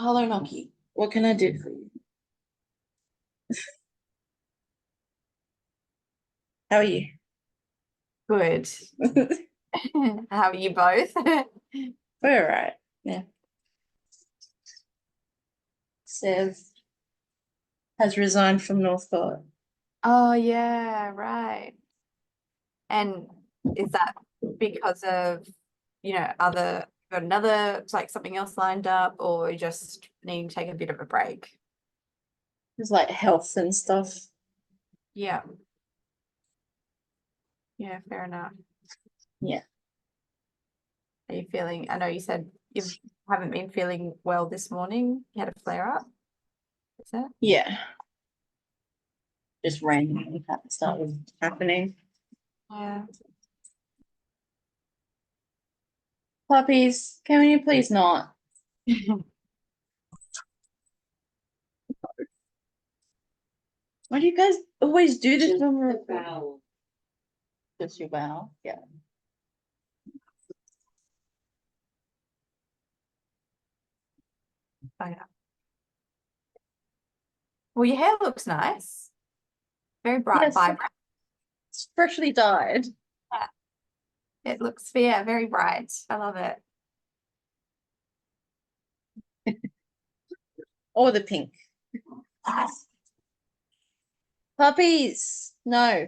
hello, Noki. What can I do for you? How are you? Good. How are you both? We're all right. Yeah. Sev has resigned from Northcote. Oh, yeah, right. And is that because of, got another, like something else lined up, or you just needing to take a bit of a break? It's like health and stuff. Yeah. Yeah, fair enough. Yeah. Are you feeling, I know you said you haven't been feeling well this morning. You had a flare up, is that? Yeah. Just randomly kind of started happening. Yeah. Puppies, can you please not? Why do you guys always do this when we're about? Just your bow? Yeah. Oh, yeah. Well, your hair looks nice. Very bright, Yes. vibrant. It's freshly dyed. Yeah. It looks, yeah, very bright. I love it. Or the pink. Puppies, no.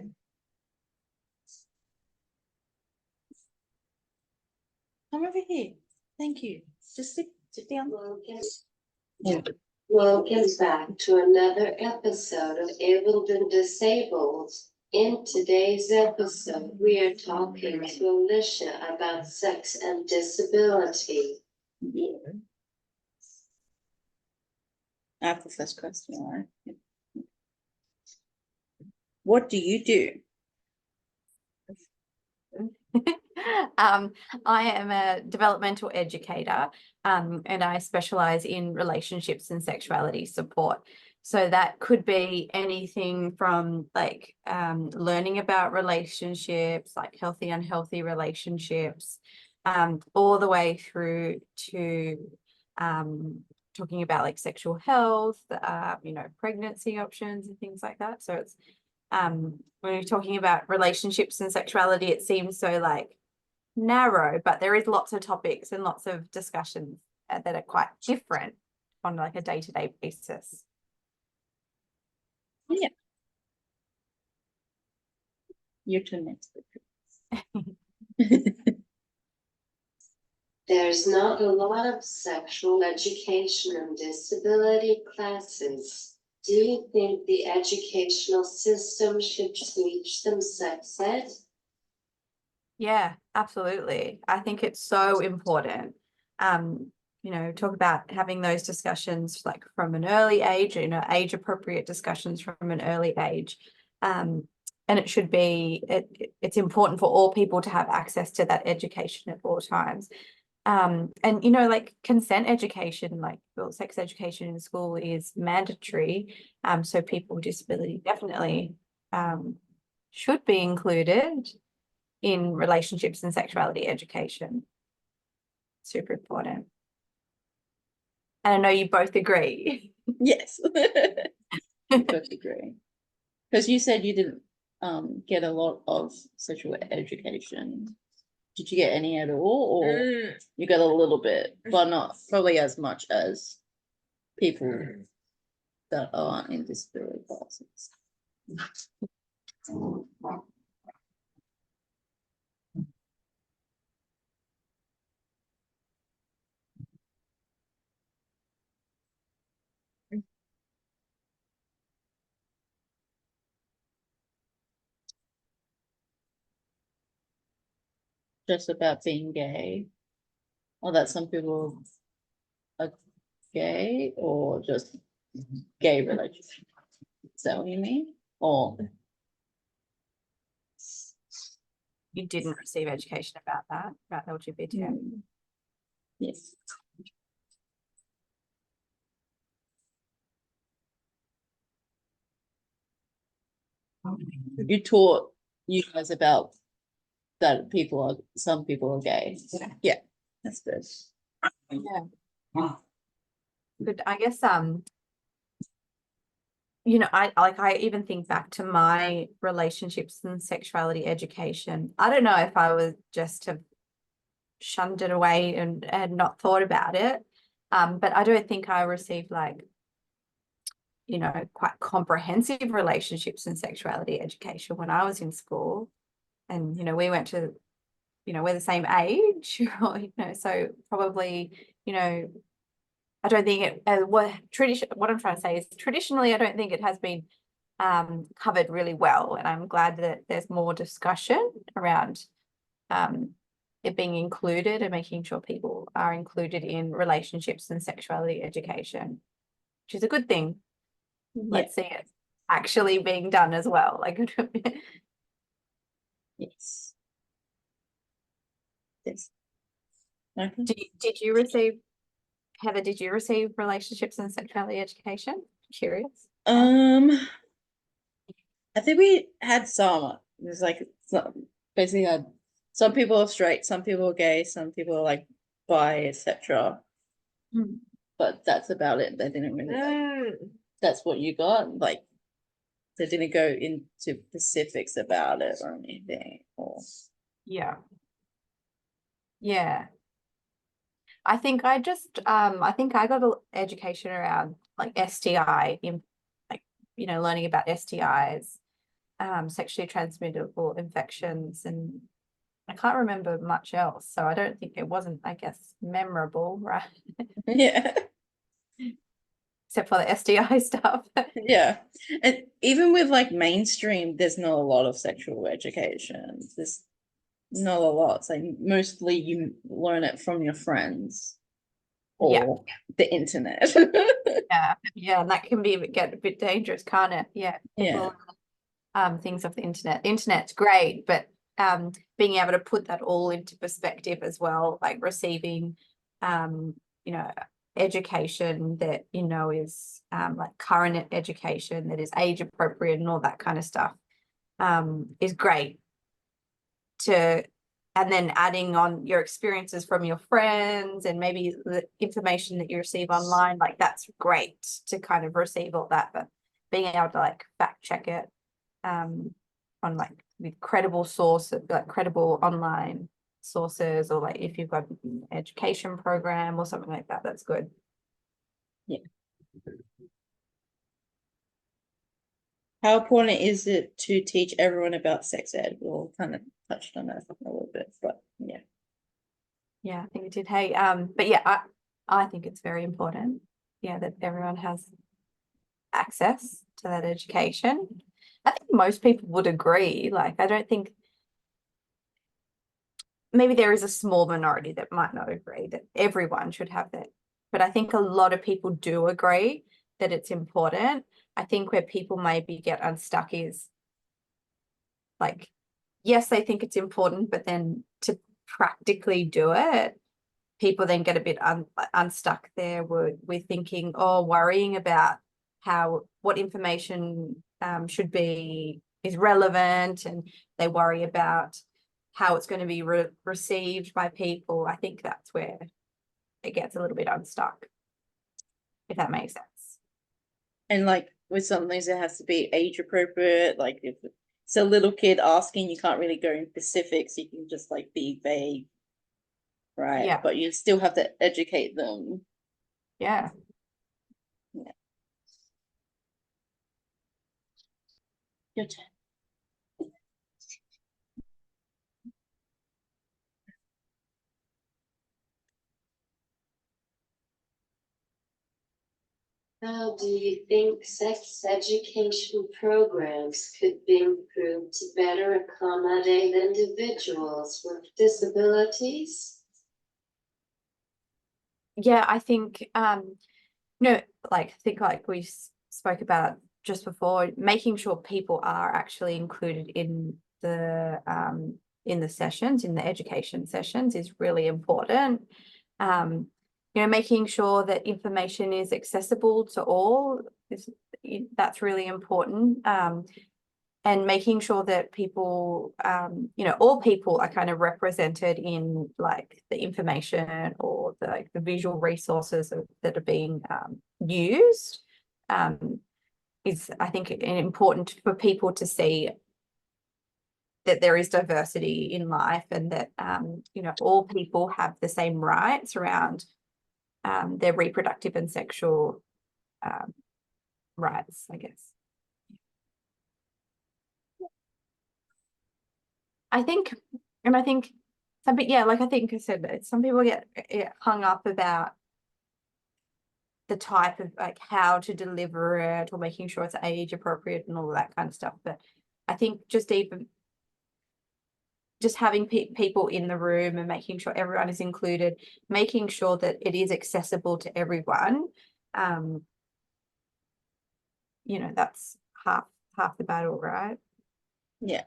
Come over here. Thank you. Just sit down. Welcome back to another episode of Abled and Disabled. In today's episode, we are talking to Alicia about sex and disability. Yeah. That's the first question, all right? What do you do? I am a developmental educator, and I specialize in relationships and sexuality support. So that could be anything from like learning about relationships, like healthy, unhealthy relationships, all the way through to talking about like sexual health, pregnancy options and things like that. So it's when you're talking about relationships and sexuality, it seems so like narrow, but there is lots of topics and lots of discussions that are quite different on like a day-to-day basis. Yeah. Your turn next. There's not a lot of sexual education and disability classes. Do you think the educational system should teach them sex ed? Yeah, absolutely. I think it's so important. Talk about having those discussions like from an early age, age appropriate discussions from an early age. And it should be, it's important for all people to have access to that education at all times. And like consent education, like sex education in school is mandatory. So people with disability definitely should be included in relationships and sexuality education. Super important. And I know you both agree. Yes. I both agree. Because you said you didn't get a lot of sexual education. Did you get any at all, or you got a little bit, but not probably as much as people that aren't in disability classes? Just about being gay, or that some people are gay, or just gay relationship. Is that what you mean? Or You didn't receive education about LGBT. yes. You taught you guys about that some people are gay. Yeah, that's good. Yeah. good. I guess I even think back to my relationships and sexuality education. I don't know if I was just have shunned it away and had not thought about it. But I don't think I received like, quite comprehensive relationships and sexuality education when I was in school. And, we went to, we're the same age, so probably, I don't think it, what I'm trying to say is traditionally, I don't think it has been covered really well. And I'm glad that there's more discussion around it being included and making sure people are included in relationships and sexuality education, which is a good thing. Let's see it actually being done as well. Like, Yes. Yes. Okay. did you receive, Heather, did you receive relationships and sexuality education? Curious. I think we had some. It was like basically had some people are straight, some people are gay, some people are like bi, etc. But that's about it. They didn't really that's what you got. Like they didn't go into specifics about it or anything. Yeah. I think I got an education around like STI in like, learning about STIs, sexually transmittable infections, and I can't remember much else. So I don't think it wasn't, I guess, memorable, right? Yeah. Except for the STI stuff. Yeah. And even with like mainstream, there's not a lot of sexual education. There's not a lot. It's like mostly you learn it from your friends or the internet. Yeah, and that can get a bit dangerous, can't it? Yeah. Yeah. Things of the internet. The internet's great, but being able to put that all into perspective as well, like receiving education that is like current education that is age appropriate and all that kind of stuff is great and then adding on your experiences from your friends and maybe the information that you receive online, like that's great to kind of receive all that, but being able to like fact check it on like with credible sources, like credible online sources, or like if you've got an education program or something like that, that's good. Yeah. How important is it to teach everyone about sex ed? We all kind of touched on that a little bit, but yeah. Yeah, I think we did. Hey, but yeah, I think it's very important, that everyone has access to that education. I think most people would agree. Like, I don't think, maybe there is a small minority that might not agree that everyone should have that. But I think a lot of people do agree that it's important. I think where people maybe get unstuck is like, yes, they think it's important, but then to practically do it, people then get a bit unstuck there. We're thinking, worrying about what information is relevant, and they worry about how it's going to be received by people. I think that's where it gets a little bit unstuck, if that makes sense. And like with some things, it has to be age appropriate. Like if it's a little kid asking, you can't really go in specifics. You can just like be vague, right? Yeah. But you still have to educate them. Yeah. Yeah. Your turn. How do you think sex education programs could be improved to better accommodate individuals with disabilities? Yeah, I think like we spoke about just before, making sure people are actually included in the sessions, in the education sessions, is really important. Making sure that information is accessible to all that's really important. and making sure that people, you know, all people are kind of represented in like the information or the, like, the visual resources that are being used, is, I think, important for people to see that there is diversity in life, and that, you know, all people have the same rights around their reproductive and sexual rights, I guess. I think some people, yeah, like I think I said, that some people get hung up about the type of, like, how to deliver it or making sure it's age appropriate and all that kind of stuff. But I think just having people in the room and making sure everyone is included, making sure that it is accessible to everyone, you know, that's half the battle, right? Yeah.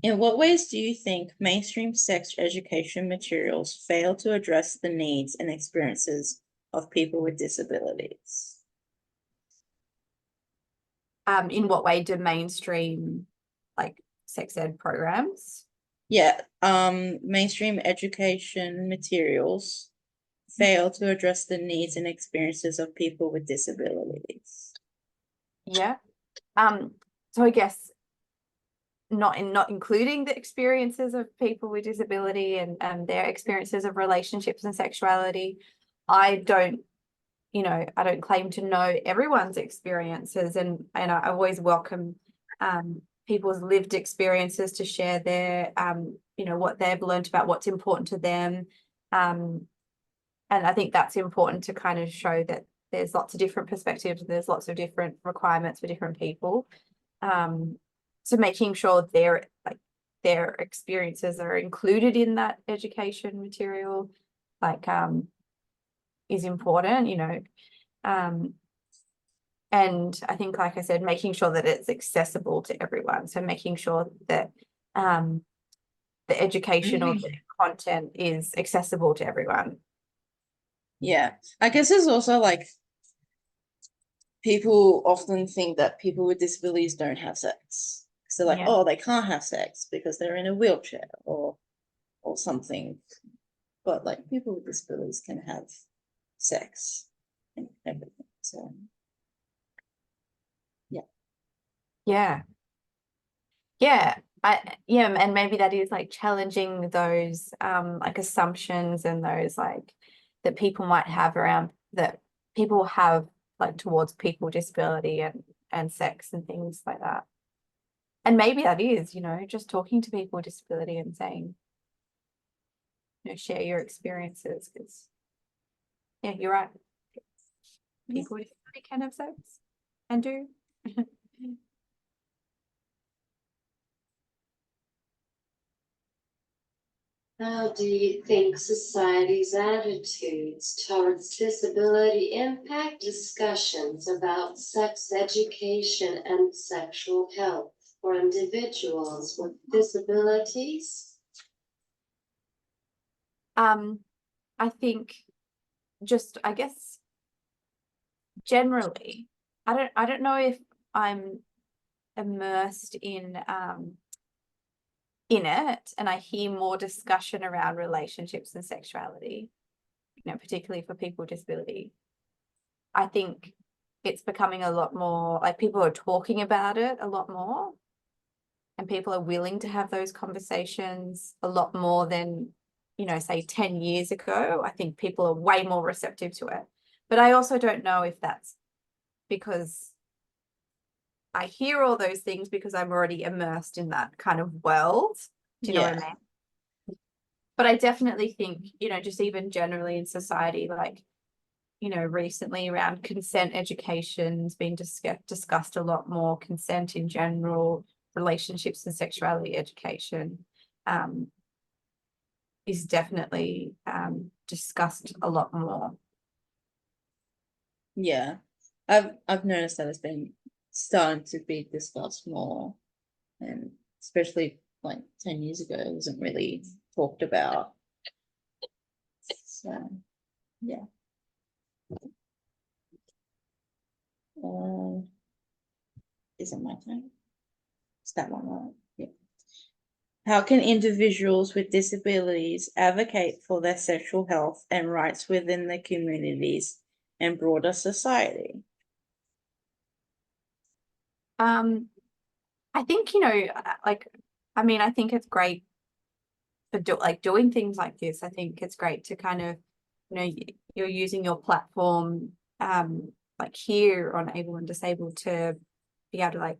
In what ways do you think mainstream sex education materials fail to address the needs and experiences of people with disabilities? In what way do mainstream, like, sex ed programs? Yeah, mainstream education materials fail to address the needs and experiences of people with disabilities. Yeah. So I guess not including the experiences of people with disability and their experiences of relationships and sexuality. I don't claim to know everyone's experiences, and I always welcome people's lived experiences to share their what they've learned about what's important to them. And I think that's important to kind of show that there's lots of different perspectives, and there's lots of different requirements for different people. So making sure their experiences are included in that education material, is important, and I think, like I said, making sure that it's accessible to everyone. So making sure that the education or the content is accessible to everyone. Yeah, I guess it's also like people often think that people with disabilities don't have sex. So like, oh, they can't have sex because they're in a wheelchair or something. But like people with disabilities can have sex and everything. So Yeah. And maybe that is like challenging those like assumptions and those like that people might have around, that people have like towards people with disability and sex and things like that. And maybe that is, just talking to people with disability and saying, share your experiences, because yeah, you're right. People with disability can have sex and do. How do you think society's attitudes towards disability impact discussions about sex education and sexual health for individuals with disabilities? I think I guess generally, I don't know if I'm immersed in it, and I hear more discussion around relationships and sexuality, particularly for people with disability. I think it's becoming a lot more, like, people are talking about it a lot more, and people are willing to have those conversations a lot more than, say 10 years ago. I think people are way more receptive to it. But I also don't know if that's because I hear all those things because I'm already immersed in that kind of world. Do you know what I mean? But I definitely think, just even generally in society, like, recently around consent education has been discussed a lot more. Consent in general, relationships and sexuality education is definitely discussed a lot more. Yeah, I've noticed that it's been starting to be discussed more, and especially like 10 years ago, it wasn't really talked about. So yeah. Is it my time? Is that one right? Yeah. How can individuals with disabilities advocate for their sexual health and rights within their communities and broader society? I think, you know, I mean, I think it's great for doing things like this. I think it's great to kind of, you know, you're using your platform, like here on Able and Disabled to be able to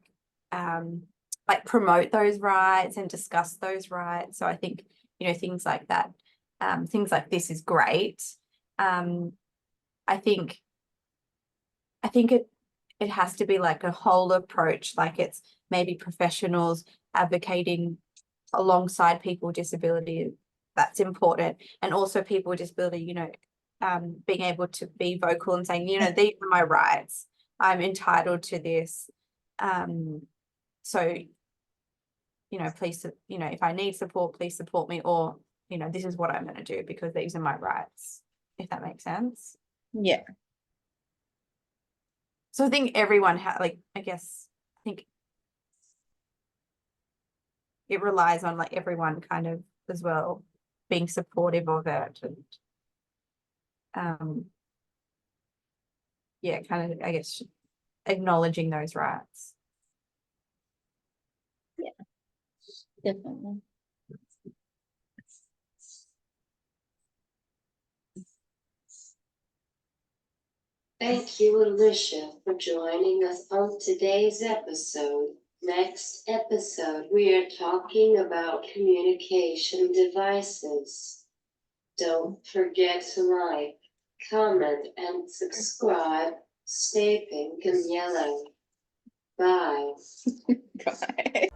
like promote those rights and discuss those rights. So I think, you know, things like that, things like this is great. I think it has to be like a whole approach, like it's maybe professionals advocating alongside people with disability. That's important. And also people with disability, you know, being able to be vocal and saying, you know, these are my rights. I'm entitled to this. So, you know, please, you know, if I need support, please support me, or, you know, this is what I'm going to do because these are my rights, if that makes sense. Yeah. So I think everyone I think it relies on like everyone kind of as well being supportive of it, and yeah, kind of, I guess, acknowledging those rights. Yeah, definitely. Thank you, Alicia, for joining us on today's episode. Next episode, we are talking about communication devices. Don't forget to like, comment, and subscribe. Stay pink and yellow. Bye. Bye.